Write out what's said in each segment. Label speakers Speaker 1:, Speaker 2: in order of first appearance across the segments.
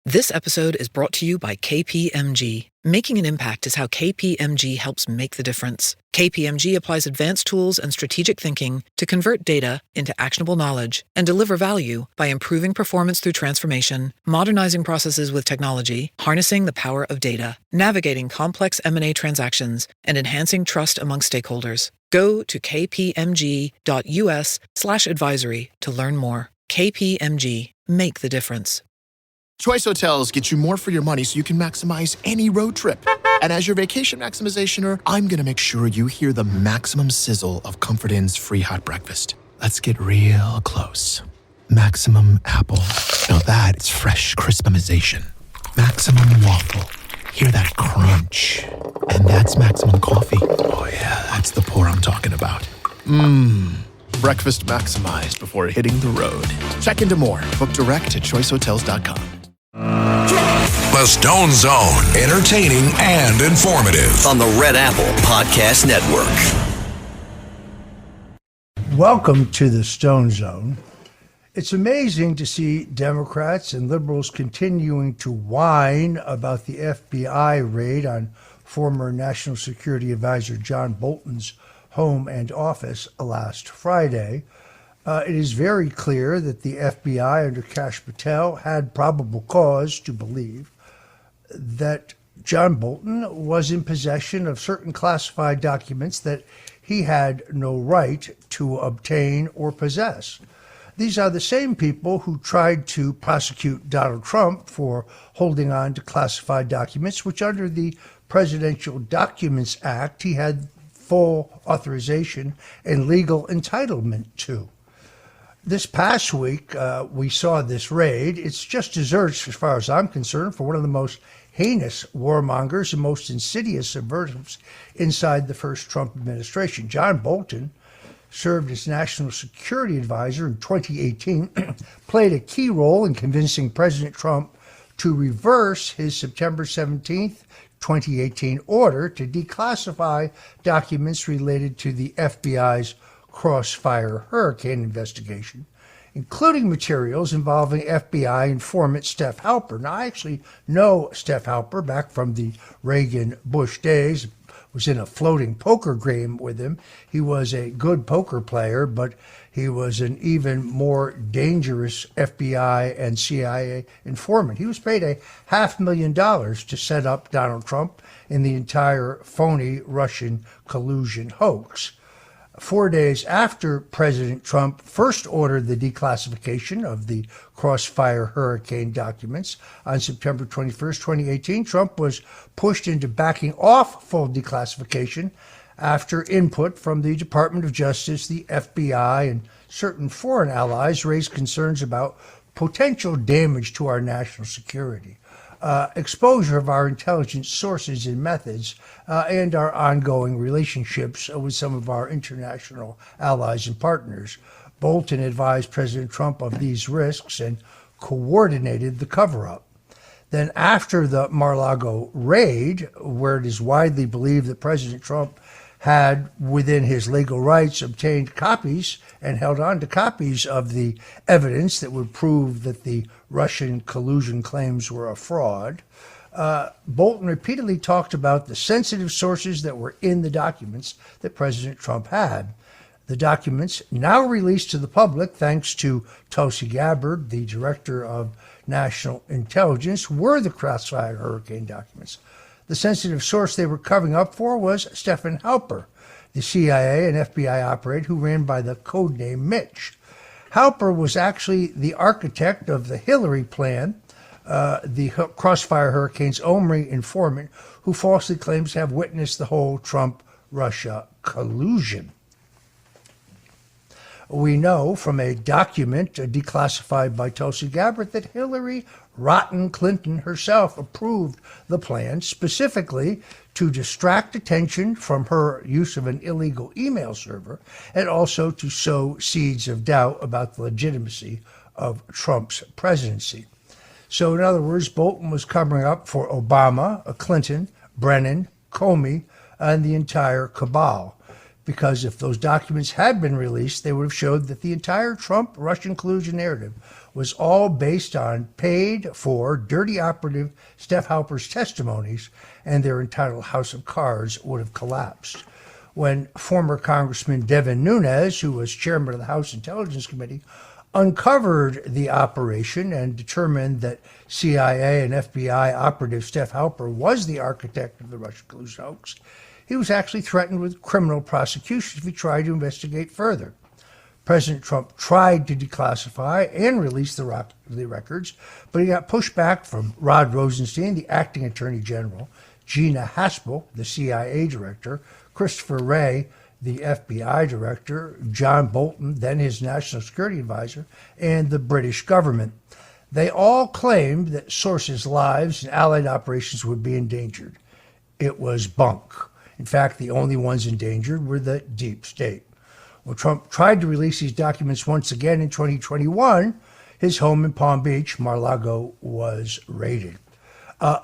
Speaker 1: This episode is brought to you by KPMG. Making an impact is how KPMG helps make the difference. KPMG applies advanced tools and strategic thinking to convert data into actionable knowledge and deliver value by improving performance through transformation, modernizing processes with technology, harnessing the power of data, navigating complex M&A transactions, and enhancing trust among stakeholders. Go to kpmg.us/advisory to learn more. KPMG. Make the difference.
Speaker 2: Choice Hotels get you more for your money so you can maximize any road trip. And as your vacation maximizationer, I'm going to make sure you hear the maximum sizzle of Comfort Inn's free hot breakfast. Let's get real close. Maximum apple. Now that's fresh crispimization. Maximum waffle. Hear that crunch. And that's maximum coffee. Oh yeah, that's the pour I'm talking about. Breakfast maximized before hitting the road. Check into more. Book direct at choicehotels.com.
Speaker 3: The Stone Zone, entertaining and informative.
Speaker 4: On the Red Apple Podcast Network.
Speaker 5: Welcome to the Stone Zone. It's amazing to see Democrats and liberals continuing to whine about the FBI raid on former National Security Advisor John Bolton's home and office last Friday. It is very clear that the FBI under Kash Patel had probable cause to believe that John Bolton was in possession of certain classified documents that he had no right to obtain or possess. These are the same people who tried to prosecute Donald Trump for holding on to classified documents, which under the Presidential Documents Act, he had full authorization and legal entitlement to. This past week, we saw this raid. It's just desserts, as far as I'm concerned, for one of the most heinous warmongers and most insidious subversives inside the first Trump administration. John Bolton served as National Security Advisor in 2018, played a key role in convincing President Trump to reverse his September 17th, 2018 order to declassify documents related to the FBI's Crossfire Hurricane investigation, including materials involving FBI informant Steph Halper. Now, I actually know Steph Halper back from the Reagan-Bush days. Was in a floating poker game with him. He was a good poker player, but he was an even more dangerous FBI and CIA informant. He was paid $500,000 to set up Donald Trump in the entire phony Russian collusion hoax. 4 days after President Trump first ordered the declassification of the Crossfire Hurricane documents on September 21st, 2018, Trump was pushed into backing off full declassification after input from the Department of Justice, the FBI, and certain foreign allies raised concerns about potential damage to our national security. Exposure of our intelligence sources and methods, and our ongoing relationships with some of our international allies and partners. Bolton advised President Trump of these risks and coordinated the cover-up. Then after the Mar-a-Lago raid, where it is widely believed that President Trump had, within his legal rights, obtained copies and held on to copies of the evidence that would prove that the Russian collusion claims were a fraud, Bolton repeatedly talked about the sensitive sources that were in the documents that President Trump had. The documents, now released to the public thanks to Tulsi Gabbard, the director of National Intelligence, were the Crossfire Hurricane documents. The sensitive source they were covering up for was Stephen Halper, the CIA and FBI operator who ran by the codename Mitch. Halper was actually the architect of the Hillary plan, the Crossfire Hurricane's only informant, who falsely claims to have witnessed the whole Trump-Russia collusion. We know from a document declassified by Tulsi Gabbard that Hillary Rotten Clinton herself approved the plan specifically to distract attention from her use of an illegal email server and also to sow seeds of doubt about the legitimacy of Trump's presidency. So in other words, Bolton was covering up for Obama, Clinton, Brennan, Comey, and the entire cabal. because if those documents had been released, they would have showed that the entire Trump-Russian collusion narrative was all based on paid-for, dirty operative Steph Halper's testimonies, and their entitled House of Cards would have collapsed. When former Congressman Devin Nunes, who was chairman of the House Intelligence Committee, uncovered the operation and determined that CIA and FBI operative Steph Halper was the architect of the Russian collusion hoax, he was actually threatened with criminal prosecution if he tried to investigate further. President Trump tried to declassify and release the records, but he got pushback from Rod Rosenstein, the acting attorney general, Gina Haspel, the CIA director, Christopher Wray, the FBI director, John Bolton, then his national security advisor, and the British government. They all claimed that sources' lives and allied operations would be endangered. It was bunk. In fact, the only ones endangered were the deep state. When Trump tried to release these documents once again in 2021, his home in Palm Beach, Mar-a-Lago, was raided.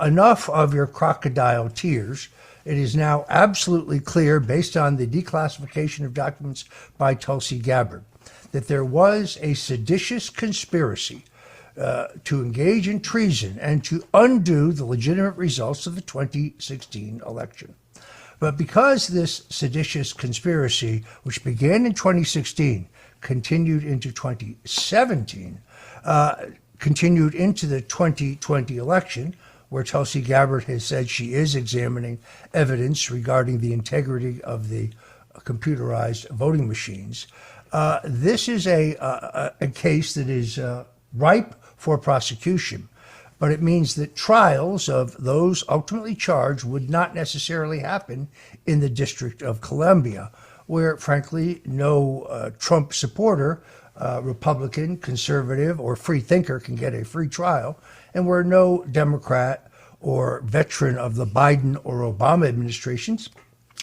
Speaker 5: Enough of your crocodile tears. It is now absolutely clear, based on the declassification of documents by Tulsi Gabbard, that there was a seditious conspiracy to engage in treason and to undo the legitimate results of the 2016 election. But because this seditious conspiracy, which began in 2016, continued into 2017, continued into the 2020 election, where Tulsi Gabbard has said she is examining evidence regarding the integrity of the computerized voting machines, this is a case that is ripe for prosecution. But it means that trials of those ultimately charged would not necessarily happen in the District of Columbia, where, frankly, no Trump supporter, Republican, conservative, or free thinker can get a free trial, and where no Democrat or veteran of the Biden or Obama administrations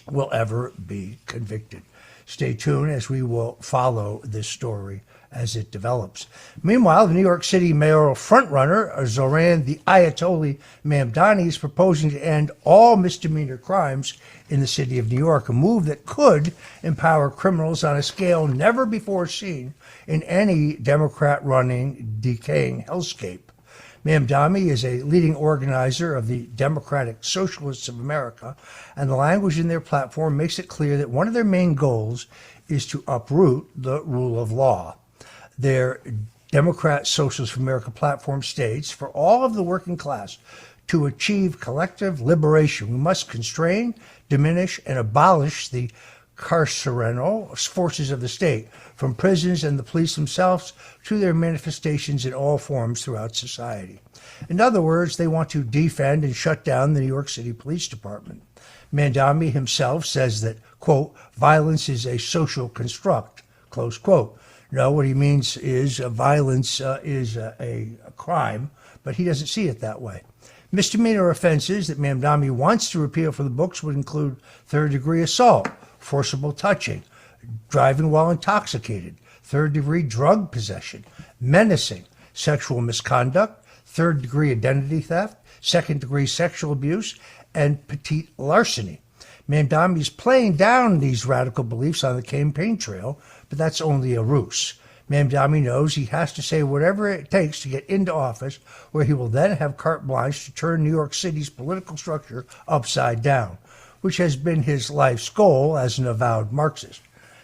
Speaker 5: will ever be convicted. Stay tuned as we will follow this story as it develops. Meanwhile, the New York City mayoral frontrunner, Zoran the Ayatollah Mamdani, is proposing to end all misdemeanor crimes in the city of New York, a move that could empower criminals on a scale never before seen in any Democrat-running, decaying hellscape. Mamdani is a leading organizer of the Democratic Socialists of America, and the language in their platform makes it clear that one of their main goals is to uproot the rule of law. Their Democrat Socialists of America platform states, for all of the working class to achieve collective liberation, we must constrain, diminish, and abolish the carceral forces of the state, from prisons and the police themselves to their manifestations in all forms throughout society. In other words, they want to defend and shut down the New York City Police Department. Mamdani himself says that, quote, violence is a social construct, close quote. No, what he means is violence is a crime, but he doesn't see it that way. Misdemeanor offenses that Mamdani wants to repeal from the books would include third-degree assault, forcible touching, driving while intoxicated, third-degree drug possession, menacing, sexual misconduct, third-degree identity theft, second-degree sexual abuse, and petite larceny. Mamdani is playing down these radical beliefs on the campaign trail, but that's only a ruse. Mamdani knows he has to say whatever it takes to get into office, where he will then have carte blanche to turn New York City's political structure upside down, which has been his life's goal as an avowed Marxist.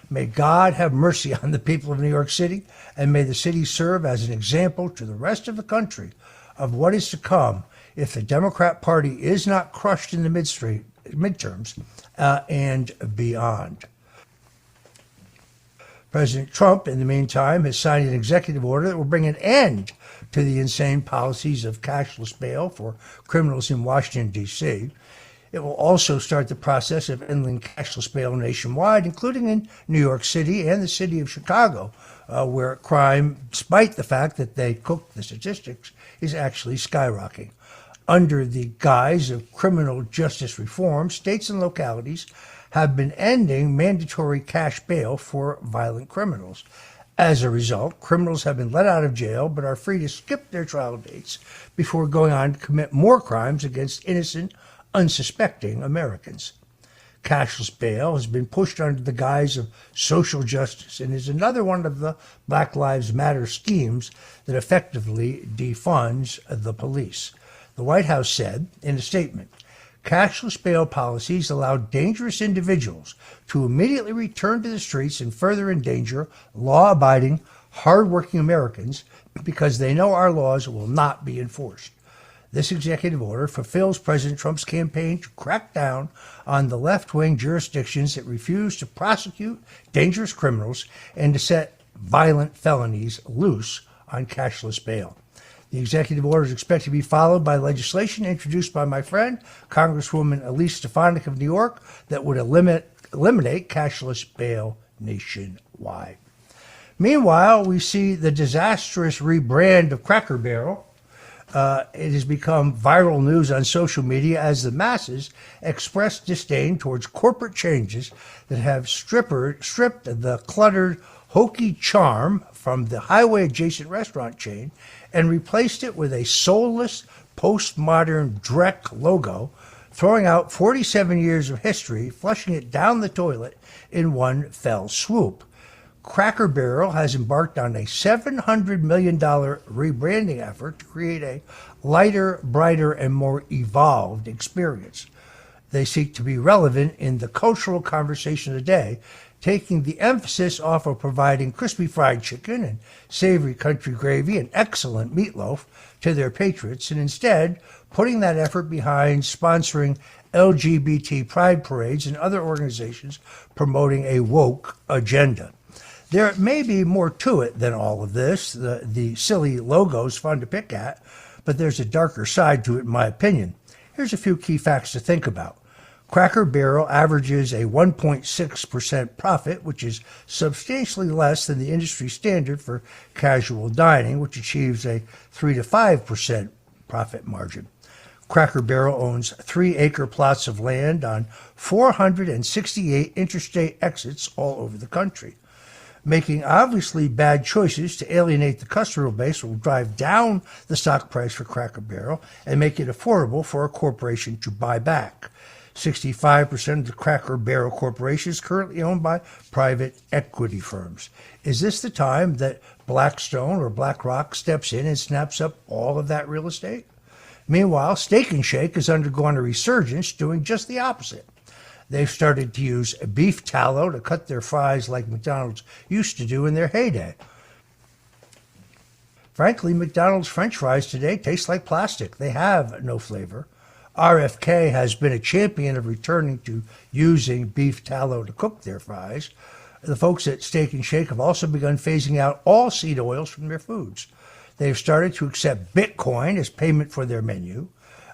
Speaker 5: May God have mercy on the people of New York City, and may the city serve as an example to the rest of the country of what is to come if the Democrat Party is not crushed in the midterms and beyond. President Trump, in the meantime, has signed an executive order that will bring an end to the insane policies of cashless bail for criminals in Washington, D.C. It will also start the process of ending cashless bail nationwide, including in New York City and the city of Chicago, where crime, despite the fact that they cook the statistics, is actually skyrocketing. Under the guise of criminal justice reform, states and localities have been ending mandatory cash bail for violent criminals. As a result, criminals have been let out of jail but are free to skip their trial dates before going on to commit more crimes against innocent, unsuspecting Americans. Cashless bail has been pushed under the guise of social justice and is another one of the Black Lives Matter schemes that effectively defunds the police. The White House said in a statement, cashless bail policies allow dangerous individuals to immediately return to the streets and further endanger law-abiding, hard-working Americans because they know our laws will not be enforced. This executive order fulfills President Trump's campaign to crack down on the left-wing jurisdictions that refuse to prosecute dangerous criminals and to set violent felonies loose on cashless bail. The executive order is expected to be followed by legislation introduced by my friend, Congresswoman Elise Stefanik of New York, that would eliminate cashless bail nationwide. Meanwhile, we see the disastrous rebrand of Cracker Barrel. It has become viral news on social media as the masses express disdain towards corporate changes that have stripped the cluttered, hokey charm from the highway-adjacent restaurant chain and replaced it with a soulless, postmodern Drek logo, throwing out 47 years of history, flushing it down the toilet in one fell swoop. Cracker Barrel has embarked on a $700 million rebranding effort to create a lighter, brighter, and more evolved experience. They seek to be relevant in the cultural conversation of the day, taking the emphasis off of providing crispy fried chicken and savory country gravy and excellent meatloaf to their patrons, and instead putting that effort behind sponsoring LGBT pride parades and other organizations promoting a woke agenda. There may be more to it than all of this. The silly logo is fun to pick at, but there's a darker side to it in my opinion. Here's a few key facts to think about. Cracker Barrel averages a 1.6% profit, which is substantially less than the industry standard for casual dining, which achieves a 3 to 5% profit margin. Cracker Barrel owns 3-acre plots of land on 468 interstate exits all over the country. Making obviously bad choices to alienate the customer base will drive down the stock price for Cracker Barrel and make it affordable for a corporation to buy back. 65% of the Cracker Barrel Corporation is currently owned by private equity firms. Is this the time that Blackstone or BlackRock steps in and snaps up all of that real estate? Meanwhile, Steak 'n Shake has undergone a resurgence, doing just the opposite. They've started to use beef tallow to cut their fries like McDonald's used to do in their heyday. Frankly, McDonald's French fries today taste like plastic. They have no flavor. RFK has been a champion of returning to using beef tallow to cook their fries. The folks at Steak 'n Shake have also begun phasing out all seed oils from their foods. They've started to accept Bitcoin as payment for their menu.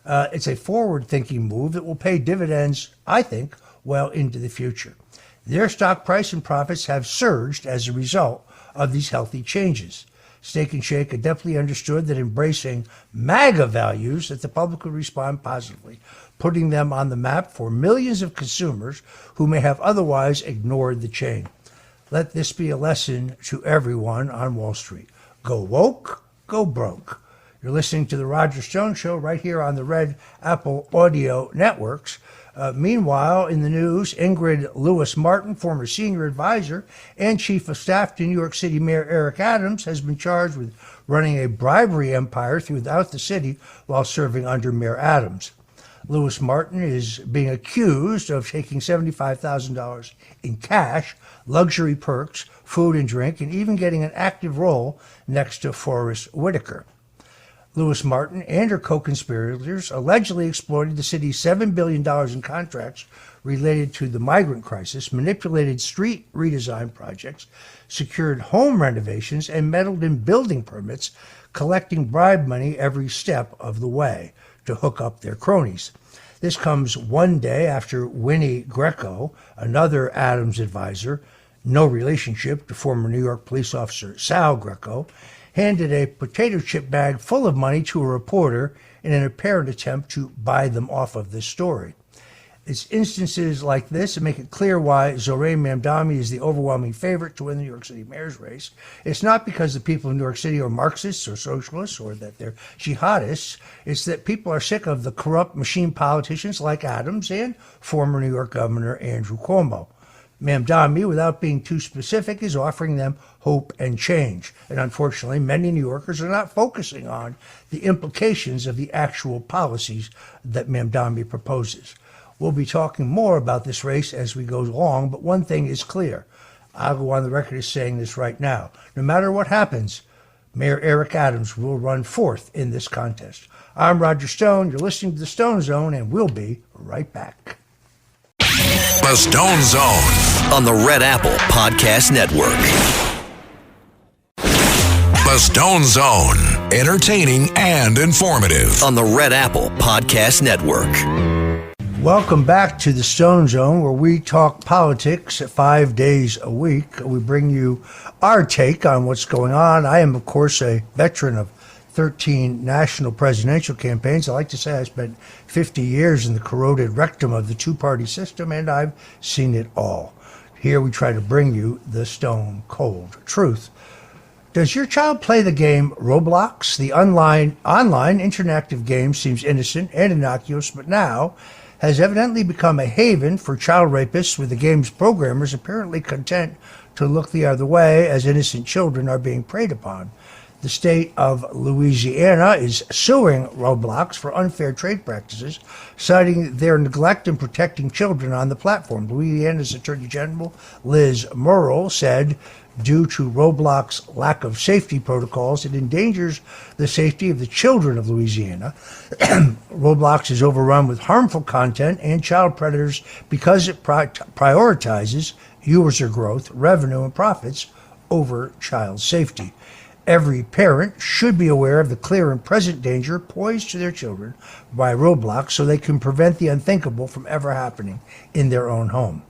Speaker 5: It's a forward-thinking move that will pay dividends, I think, well into the future. Their stock price and profits have surged as a result of these healthy changes. Steak 'n Shake adeptly understood that embracing MAGA values that the public would respond positively, putting them on the map for millions of consumers who may have otherwise ignored the chain. Let this be a lesson to everyone on Wall Street. Go woke, go broke. You're listening to The Roger Stone Show right here on the Red Apple Audio Networks. Meanwhile, in the news, Ingrid Lewis-Martin, former senior advisor and chief of staff to New York City Mayor Eric Adams, has been charged with running a bribery empire throughout the city while serving under Mayor Adams. Lewis-Martin is being accused of taking $75,000 in cash, luxury perks, food and drink, and even getting an active role next to Forrest Whitaker. Lewis-Martin and her co-conspirators allegedly exploited the city's $7 billion in contracts related to the migrant crisis, manipulated street redesign projects, secured home renovations, and meddled in building permits, collecting bribe money every step of the way to hook up their cronies. This comes one day after Winnie Greco, another Adams advisor, no relationship to former New York police officer Sal Greco, handed a potato chip bag full of money to a reporter in an apparent attempt to buy them off of this story. It's instances like this that make it clear why Zohreh Mamdani is the overwhelming favorite to win the New York City mayor's race. It's not because the people in New York City are Marxists or socialists or that they're jihadists. It's that people are sick of the corrupt machine politicians like Adams and former New York Governor Andrew Cuomo. Mamdani, without being too specific, is offering them hope and change. And unfortunately, many New Yorkers are not focusing on the implications of the actual policies that Mamdani proposes. We'll be talking more about this race as we go along, but one thing is clear. I'll go on the record as saying this right now. No matter what happens, Mayor Eric Adams will run fourth in this contest. I'm Roger Stone. You're listening to The Stone Zone, and we'll be right back.
Speaker 3: The Stone Zone
Speaker 4: on the Red Apple Podcast Network.
Speaker 3: The Stone Zone, entertaining and informative
Speaker 4: on the Red Apple Podcast Network.
Speaker 5: Welcome back to the Stone Zone, where we talk politics 5 days a week. We bring you our take on what's going on. I am, of course, a veteran of 13 national presidential campaigns. I like to say I spent 50 years in the corroded rectum of the two-party system, and I've seen it all. Here we try to bring you the stone cold truth. Does your child play the game Roblox? The online interactive game seems innocent and innocuous, but now has evidently become a haven for child rapists, with the game's programmers apparently content to look the other way as innocent children are being preyed upon. The state of Louisiana is suing Roblox for unfair trade practices, citing their neglect in protecting children on the platform. Louisiana's Attorney General Liz Murrill said, due to Roblox's lack of safety protocols, it endangers the safety of the children of Louisiana. Roblox is overrun with harmful content and child predators because it prioritizes user growth, revenue, and profits over child safety. Every parent should be aware of the clear and present danger posed to their children by Roblox so they can prevent the unthinkable from ever happening in their own home.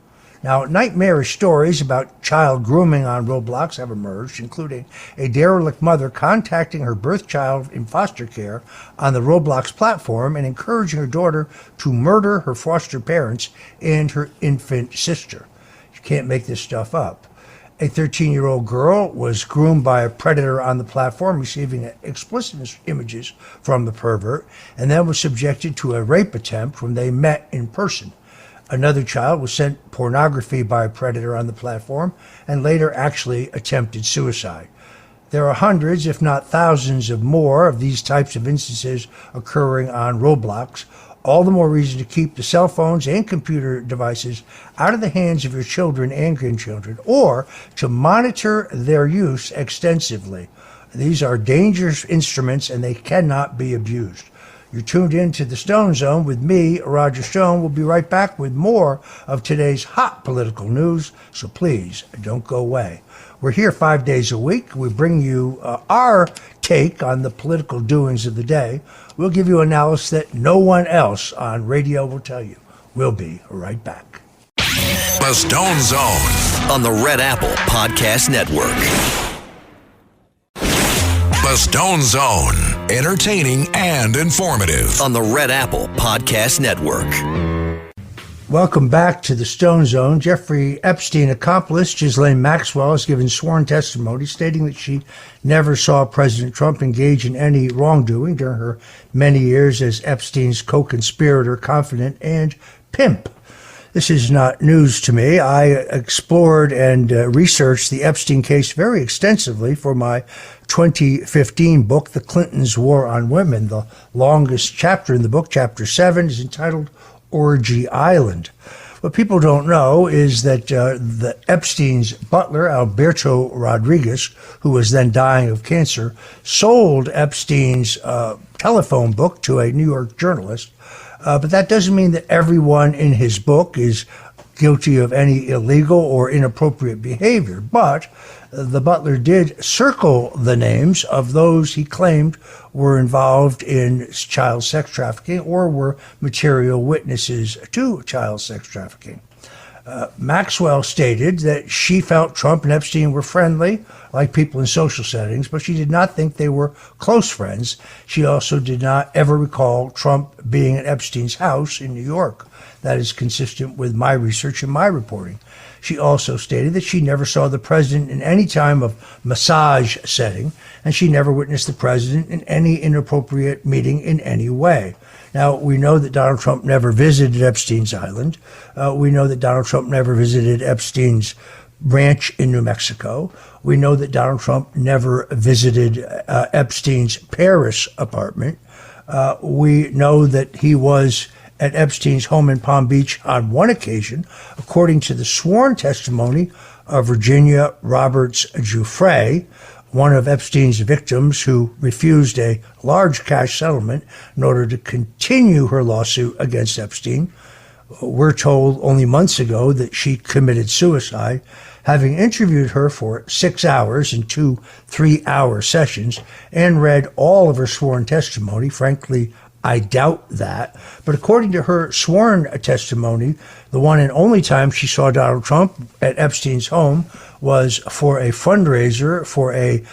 Speaker 5: Now, nightmarish stories about child grooming on Roblox have emerged, including a derelict mother contacting her birth child in foster care on the Roblox platform and encouraging her daughter to murder her foster parents and her infant sister. You can't make this stuff up. A 13-year-old girl was groomed by a predator on the platform, receiving explicit images from the pervert, and then was subjected to a rape attempt when they met in person. Another child was sent pornography by a predator on the platform and later actually attempted suicide. There are hundreds, if not thousands, of more of these types of instances occurring on Roblox. All the more reason to keep the cell phones and computer devices out of the hands of your children and grandchildren, or to monitor their use extensively. These are dangerous instruments and they cannot be abused. You're tuned in to the Stone Zone with me, Roger Stone. We'll be right back with more of today's hot political news, so please don't go away. We're here 5 days a week. We bring you our take on the political doings of the day. We'll give you analysis that no one else on radio will tell you. We'll be right back.
Speaker 3: The Stone Zone
Speaker 4: on the Red Apple Podcast Network.
Speaker 3: The Stone Zone, entertaining and informative
Speaker 4: on the Red Apple Podcast Network.
Speaker 5: Welcome back to the Stone Zone. Jeffrey Epstein accomplice Ghislaine Maxwell has given sworn testimony stating that she never saw President Trump engage in any wrongdoing during her many years as Epstein's co-conspirator, confidant, and pimp. This is not news to me. I explored and researched the Epstein case very extensively for my 2015 book, The Clintons' War on Women. The longest chapter in the book, Chapter 7, is entitled Orgy Island. What people don't know is that the Epstein's butler, Alberto Rodriguez, who was then dying of cancer, sold Epstein's telephone book to a New York journalist. But that doesn't mean that everyone in his book is guilty of any illegal or inappropriate behavior. But the butler did circle the names of those he claimed were involved in child sex trafficking or were material witnesses to child sex trafficking. Maxwell stated that she felt Trump and Epstein were friendly, like people in social settings, but she did not think they were close friends. She also did not ever recall Trump being at Epstein's house in New York. That is consistent with my research and my reporting. She also stated that she never saw the president in any time of massage setting, and she never witnessed the president in any inappropriate meeting in any way. Now, we know that Donald Trump never visited Epstein's island. We know that Donald Trump never visited Epstein's ranch in New Mexico. We know that Donald Trump never visited Epstein's Paris apartment. We know that he was at Epstein's home in Palm Beach on one occasion, according to the sworn testimony of Virginia Roberts Giuffre, one of Epstein's victims who refused a large cash settlement in order to continue her lawsuit against Epstein. We're told only months ago that she committed suicide. Having interviewed her for 6 hours in 2 3-hour sessions and read all of her sworn testimony, frankly, I doubt that. But according to her sworn testimony, the one and only time she saw Donald Trump at Epstein's home was for a fundraiser for a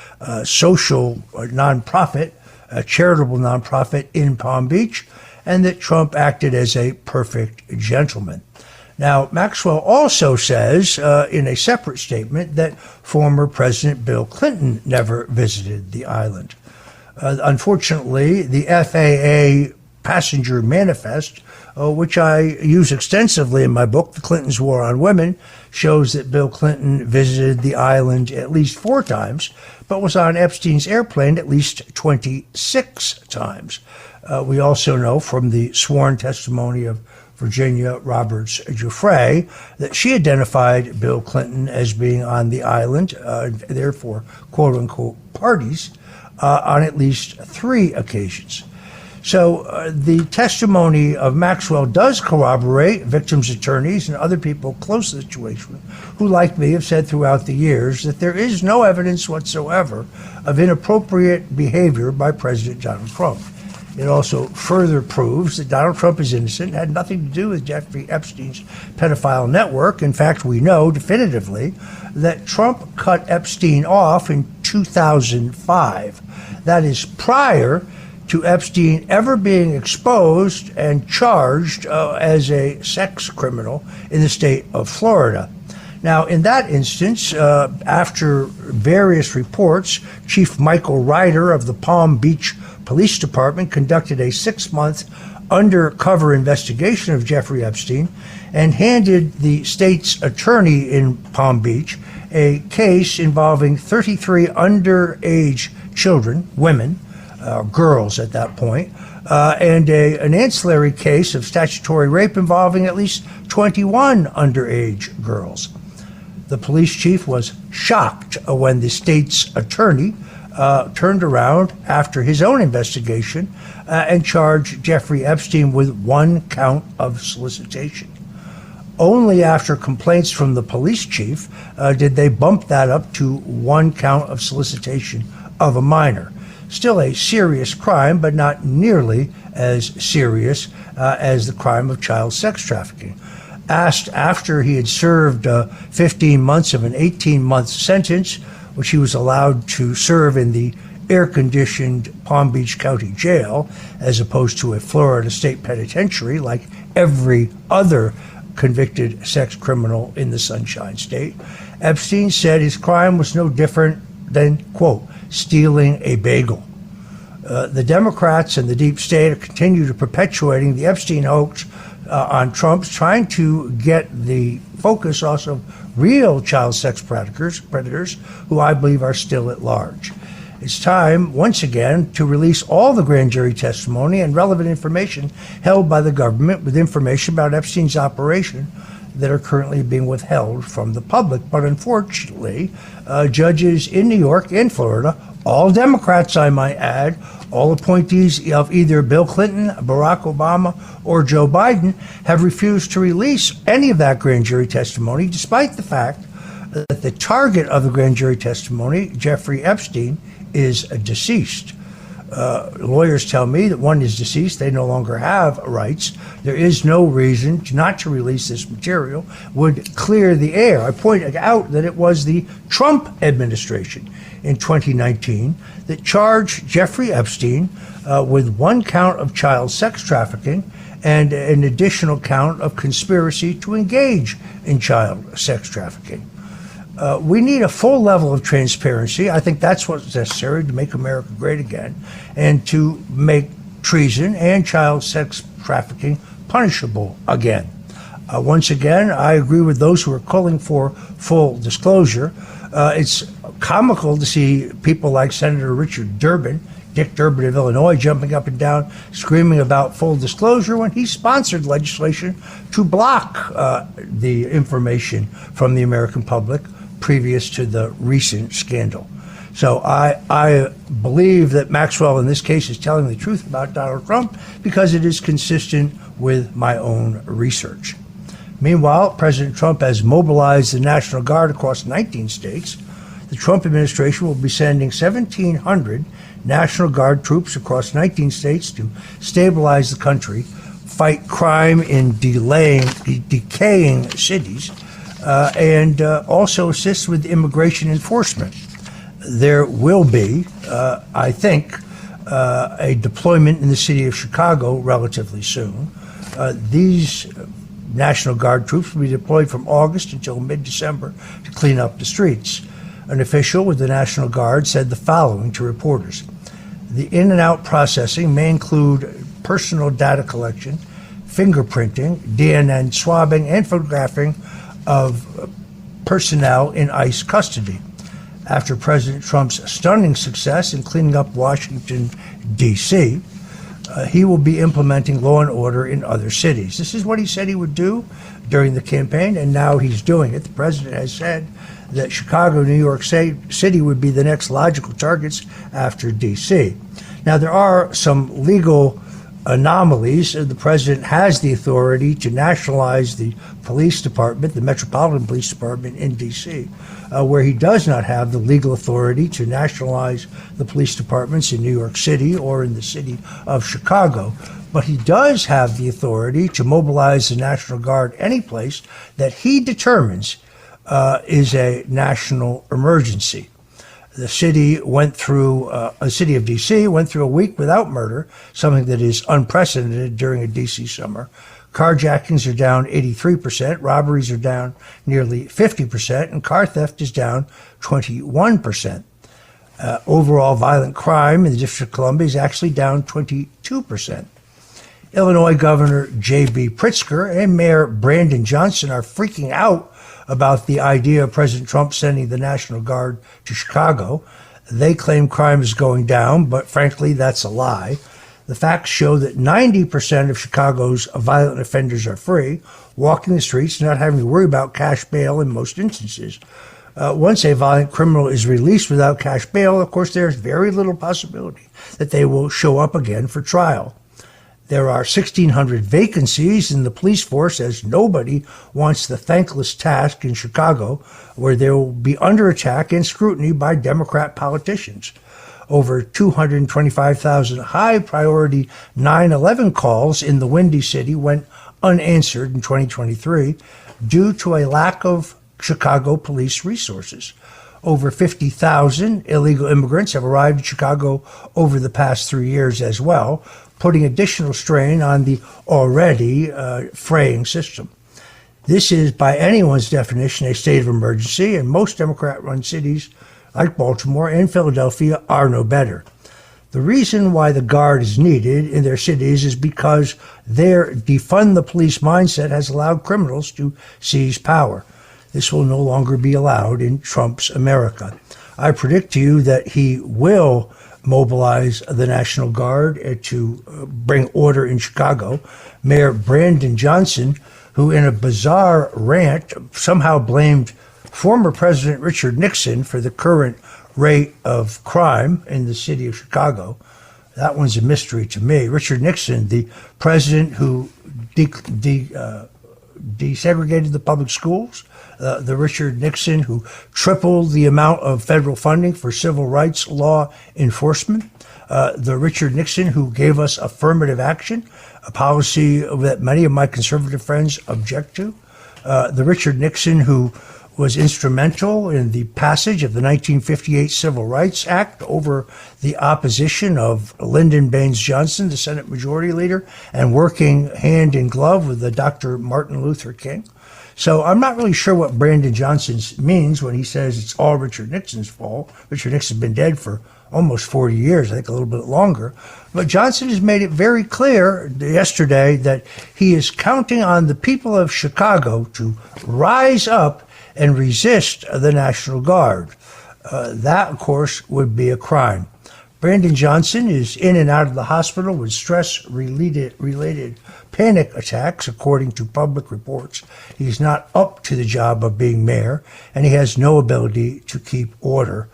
Speaker 5: social nonprofit, a charitable nonprofit in Palm Beach, and that Trump acted as a perfect gentleman. Now, Maxwell also says in a separate statement that former President Bill Clinton never visited the island. Unfortunately, the FAA passenger manifest, which I use extensively in my book, The Clintons' War on Women, shows that Bill Clinton visited the island at least 4 times, but was on Epstein's airplane at least 26 times. We also know from the sworn testimony of Virginia Roberts Giuffre that she identified Bill Clinton as being on the island, therefore, quote-unquote, parties, on at least 3 occasions. So the testimony of Maxwell does corroborate victims' attorneys and other people close to the situation who, like me, have said throughout the years that there is no evidence whatsoever of inappropriate behavior by President Donald Trump. It also further proves that Donald Trump is innocent, had nothing to do with Jeffrey Epstein's pedophile network. In fact, we know definitively that Trump cut Epstein off in 2005. That is prior to Epstein ever being exposed and charged as a sex criminal in the state of Florida. Now, in that instance, after various reports, Chief Michael Ryder of the Palm Beach Police Department conducted a 6-month undercover investigation of Jeffrey Epstein and handed the state's attorney in Palm Beach a case involving 33 underage children, women, girls at that point, and an ancillary case of statutory rape involving at least 21 underage girls. The police chief was shocked when the state's attorney turned around after his own investigation and charged Jeffrey Epstein with 1 count of solicitation. Only after complaints from the police chief did they bump that up to 1 count of solicitation of a minor. Still a serious crime, but not nearly as serious as the crime of child sex trafficking. Asked after he had served 15 months of an 18-month sentence, which he was allowed to serve in the air-conditioned Palm Beach County Jail, as opposed to a Florida State Penitentiary like every other convicted sex criminal in the Sunshine State, Epstein said his crime was no different than, quote, stealing a bagel. The Democrats and the deep state are continue to perpetuating the Epstein hoax on Trump's, trying to get the focus off of real child sex predators who I believe are still at large. It's time, once again, to release all the grand jury testimony and relevant information held by the government with information about Epstein's operation that are currently being withheld from the public. But unfortunately, judges in New York and Florida, all Democrats, I might add, all appointees of either Bill Clinton, Barack Obama, or Joe Biden, have refused to release any of that grand jury testimony, despite the fact that the target of the grand jury testimony, Jeffrey Epstein, is deceased. Lawyers tell me that one is deceased, they no longer have rights. There is no reason not to release this material, would clear the air. I pointed out that it was the Trump administration in 2019 that charged Jeffrey Epstein with one count of child sex trafficking and an additional count of conspiracy to engage in child sex trafficking. We need a full level of transparency. I think that's what's necessary to make America great again and to make treason and child sex trafficking punishable again. Once again, I agree with those who are calling for full disclosure. It's comical to see people like Senator Richard Durbin, Dick Durbin of Illinois, jumping up and down, screaming about full disclosure when he sponsored legislation to block the information from the American public previous to the recent scandal. So I believe that Maxwell in this case is telling the truth about Donald Trump because it is consistent with my own research. Meanwhile, President Trump has mobilized the National Guard across 19 states. The Trump administration will be sending 1,700 National Guard troops across 19 states to stabilize the country, fight crime in decaying cities, and also assist with immigration enforcement. There will be, I think, a deployment in the city of Chicago relatively soon. These National Guard troops will be deployed from August until mid-December to clean up the streets. An official with the National Guard said the following to reporters. The in and out processing may include personal data collection, fingerprinting, DNA swabbing, and photographing of personnel in ICE custody. After President Trump's stunning success in cleaning up Washington, D.C., he will be implementing law and order in other cities. This is what he said he would do during the campaign, and now he's doing it. The president has said that Chicago, New York City would be the next logical targets after D.C. Now, there are some legal anomalies. The president has the authority to nationalize the police department, the Metropolitan Police Department in D.C., where he does not have the legal authority to nationalize the police departments in New York City or in the city of Chicago. But he does have the authority to mobilize the National Guard any place that he determines is a national emergency. The city city of D.C. went through a week without murder, something that is unprecedented during a D.C. summer. Carjackings are down 83%, robberies are down nearly 50%, and car theft is down 21%. Overall violent crime in the District of Columbia is actually down 22%. Illinois Governor J.B. Pritzker and Mayor Brandon Johnson are freaking out about the idea of President Trump sending the National Guard to Chicago. They claim crime is going down, but frankly, that's a lie. The facts show that 90% of Chicago's violent offenders are free, walking the streets, not having to worry about cash bail in most instances. Once a violent criminal is released without cash bail, of course, there's very little possibility that they will show up again for trial. There are 1,600 vacancies in the police force as nobody wants the thankless task in Chicago where they will be under attack and scrutiny by Democrat politicians. Over 225,000 high-priority 9/11 calls in the Windy City went unanswered in 2023 due to a lack of Chicago police resources. Over 50,000 illegal immigrants have arrived in Chicago over the past 3 years as well, putting additional strain on the already fraying system. This is, by anyone's definition, a state of emergency, and most Democrat-run cities like Baltimore and Philadelphia are no better. The reason why the Guard is needed in their cities is because their defund the police mindset has allowed criminals to seize power. This will no longer be allowed in Trump's America. I predict to you that he will mobilize the National Guard to bring order in Chicago. Mayor Brandon Johnson, who in a bizarre rant somehow blamed former President Richard Nixon for the current rate of crime in the city of Chicago. That one's a mystery to me. Richard Nixon, the president who desegregated the public schools, the Richard Nixon who tripled the amount of federal funding for civil rights law enforcement, The Richard Nixon who gave us affirmative action, a policy that many of my conservative friends object to. The Richard Nixon who was instrumental in the passage of the 1958 Civil Rights Act over the opposition of Lyndon Baines Johnson, the Senate Majority Leader, and working hand in glove with the Dr. Martin Luther King. So I'm not really sure what Brandon Johnson means when he says it's all Richard Nixon's fault. Richard Nixon's been dead for almost 40 years, I think a little bit longer. But Johnson has made it very clear yesterday that he is counting on the people of Chicago to rise up and resist the National Guard. That, of course, would be a crime. Brandon Johnson is in and out of the hospital with stress-related panic attacks, according to public reports. He's not up to the job of being mayor, and he has no ability to keep order.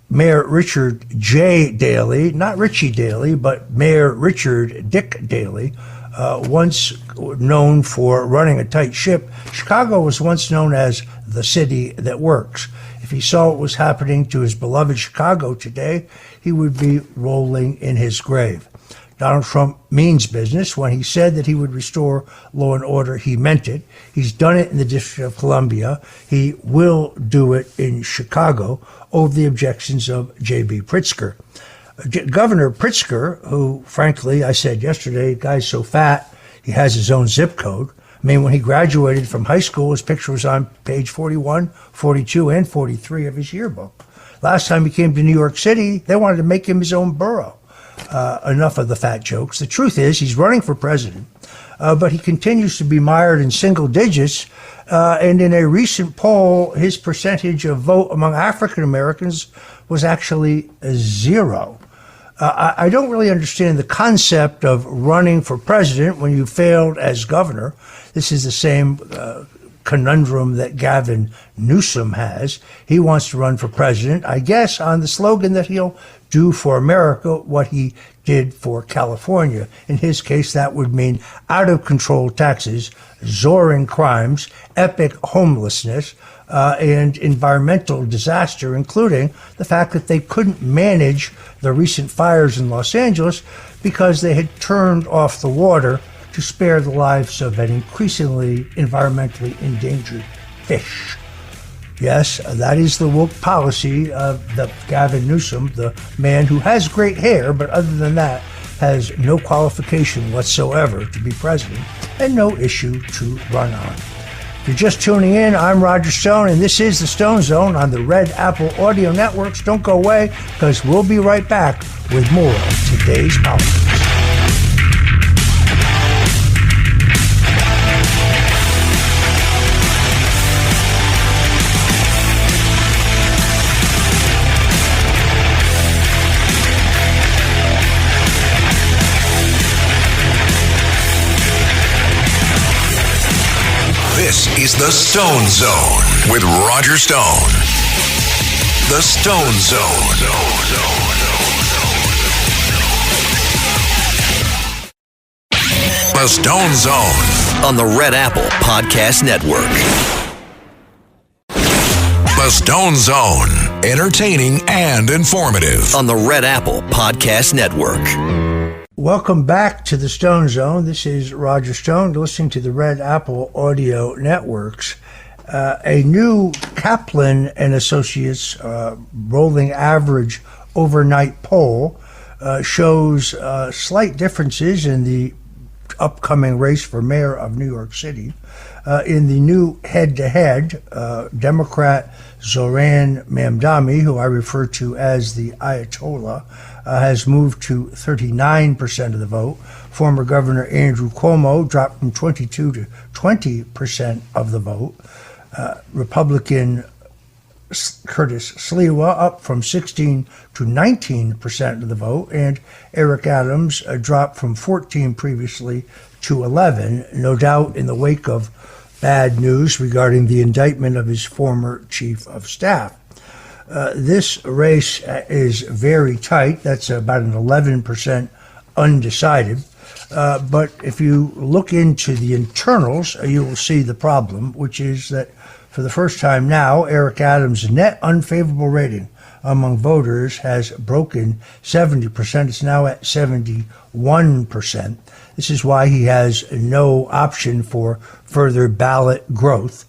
Speaker 5: Mayor Richard J. Daley, not Richie Daley, but Mayor Richard Dick Daley, once known for running a tight ship, Chicago was once known as the city that works. If he saw what was happening to his beloved Chicago today, he would be rolling in his grave. Donald Trump means business. When he said that he would restore law and order, he meant it. He's done it in the District of Columbia. He will do it in Chicago over the objections of J.B. Pritzker. Governor Pritzker, who, frankly, I said yesterday, the guy's so fat, he has his own zip code. I mean, when he graduated from high school, his picture was on page 41, 42, and 43 of his yearbook. Last time he came to New York City, they wanted to make him his own borough. Enough of the fat jokes. The truth is, he's running for president, but he continues to be mired in single digits. And in a recent poll, his percentage of vote among African Americans was actually 0. I don't really understand the concept of running for president when you failed as governor. This is the same conundrum that Gavin Newsom has. He wants to run for president, I guess, on the slogan that he'll do for America what he did for California. In his case, that would mean out-of-control taxes, soaring crimes, epic homelessness, and environmental disaster, including the fact that they couldn't manage the recent fires in Los Angeles because they had turned off the water to spare the lives of an increasingly environmentally endangered fish. Yes, that is the woke policy of the Gavin Newsom, the man who has great hair, but other than that, has no qualification whatsoever to be president and no issue to run on. If you're just tuning in, I'm Roger Stone, and this is the Stone Zone on the Red Apple Audio Networks. Don't go away, because we'll be right back with more of today's politics.
Speaker 3: This is the Stone Zone with Roger Stone. The Stone Zone. The Stone Zone
Speaker 4: on the Red Apple Podcast Network.
Speaker 3: The Stone Zone, entertaining and informative
Speaker 4: on the Red Apple Podcast Network.
Speaker 5: Welcome back to the Stone Zone. This is Roger Stone, listening to the Red Apple Audio Networks. A new Kaplan and Associates rolling average overnight poll shows slight differences in the upcoming race for mayor of New York City. In the new head-to-head, Democrat Zohran Mamdani, who I refer to as the Ayatollah, has moved to 39% of the vote. Former Governor Andrew Cuomo dropped from 22 to 20% of the vote. Republican Curtis Sliwa up from 16 to 19% of the vote, and Eric Adams dropped from 14 previously to 11, no doubt in the wake of bad news regarding the indictment of his former chief of staff. This race is very tight. That's about an 11% undecided. But if you look into the internals, you will see the problem, which is that for the first time now, Eric Adams' net unfavorable rating among voters has broken 70%. It's now at 71%. This is why he has no option for further ballot growth.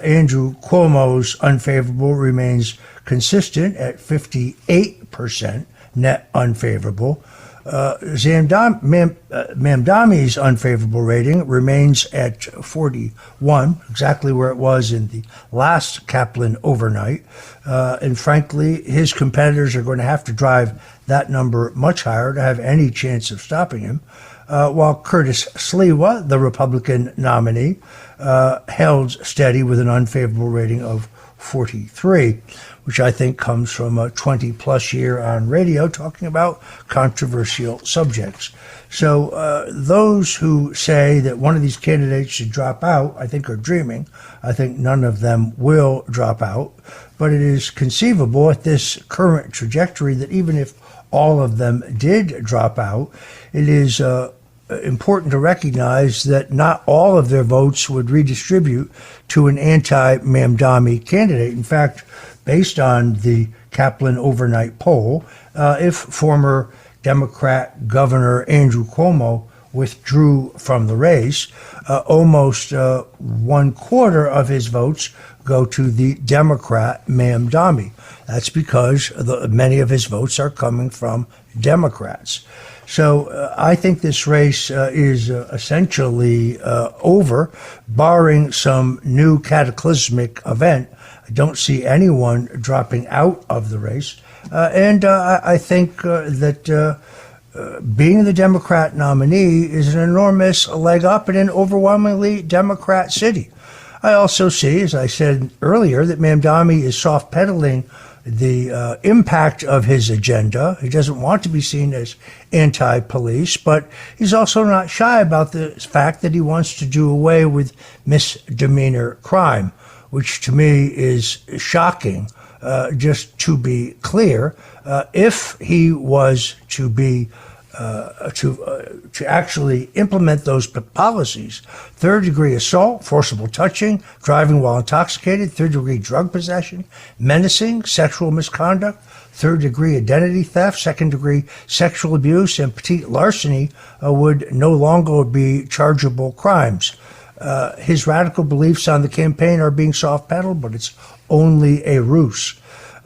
Speaker 5: Andrew Cuomo's unfavorable remains consistent at 58% net unfavorable. Mamdani's unfavorable rating remains at 41, exactly where it was in the last Kaplan overnight. And frankly, his competitors are going to have to drive that number much higher to have any chance of stopping him. While Curtis Sliwa, the Republican nominee, held steady with an unfavorable rating of 43, which I think comes from a 20-plus year on radio talking about controversial subjects. So those who say that one of these candidates should drop out, I think, are dreaming. I think none of them will drop out. But it is conceivable at this current trajectory that even if all of them did drop out, it is important to recognize that not all of their votes would redistribute to an anti-Mamdani candidate. In fact, based on the Kaplan overnight poll, if former Democrat Governor Andrew Cuomo withdrew from the race, almost 1/4 of his votes go to the Democrat Mamdani. That's because many of his votes are coming from Democrats. So I think this race is essentially over, barring some new cataclysmic event. I don't see anyone dropping out of the race. And I think that being the Democrat nominee is an enormous leg up in an overwhelmingly Democrat city. I also see, as I said earlier, that Mamdani is soft-pedaling the impact of his agenda. He doesn't want to be seen as anti-police, but he's also not shy about the fact that he wants to do away with misdemeanor crime, which to me is shocking. Just to be clear, if he was to be to actually implement those policies, third-degree assault, forcible touching, driving while intoxicated, third-degree drug possession, menacing, sexual misconduct, third-degree identity theft, second-degree sexual abuse, and petite larceny would no longer be chargeable crimes. His radical beliefs on the campaign are being soft-pedaled, but it's only a ruse.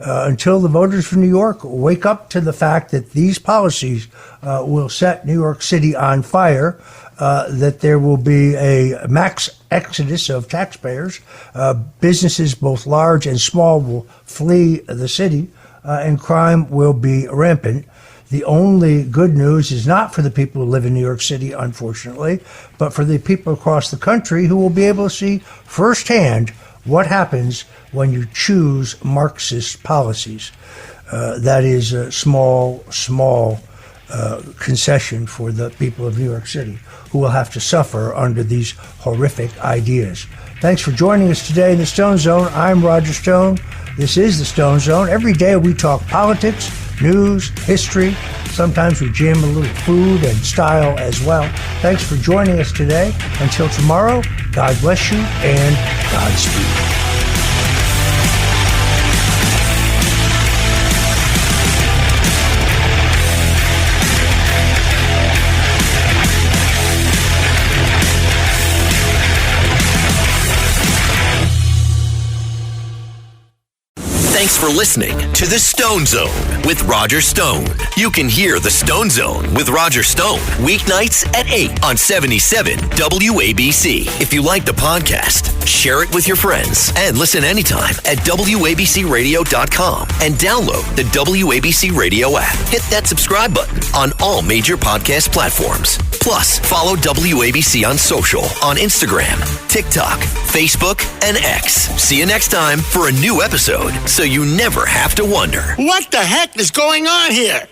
Speaker 5: Until the voters from New York wake up to the fact that these policies will set New York City on fire, that there will be a mass exodus of taxpayers, businesses both large and small will flee the city, and crime will be rampant. The only good news is not for the people who live in New York City, unfortunately, but for the people across the country who will be able to see firsthand what happens when you choose Marxist policies. That is a small concession for the people of New York City who will have to suffer under these horrific ideas. Thanks for joining us today in the Stone Zone. I'm Roger Stone. This is the Stone Zone. Every day we talk politics, news, history. Sometimes we jam a little food and style as well. Thanks for joining us today. Until tomorrow, God bless you and Godspeed.
Speaker 4: Thanks for listening to The Stone Zone with Roger Stone. You can hear The Stone Zone with Roger Stone weeknights at 8 on 77 WABC. If you like the podcast, share it with your friends and listen anytime at WABCRadio.com and download the WABC Radio app. Hit that subscribe button on all major podcast platforms. Plus, follow WABC on social on Instagram, TikTok, Facebook, and X. See you next time for a new episode so you never have to wonder.
Speaker 6: What the heck is going on here?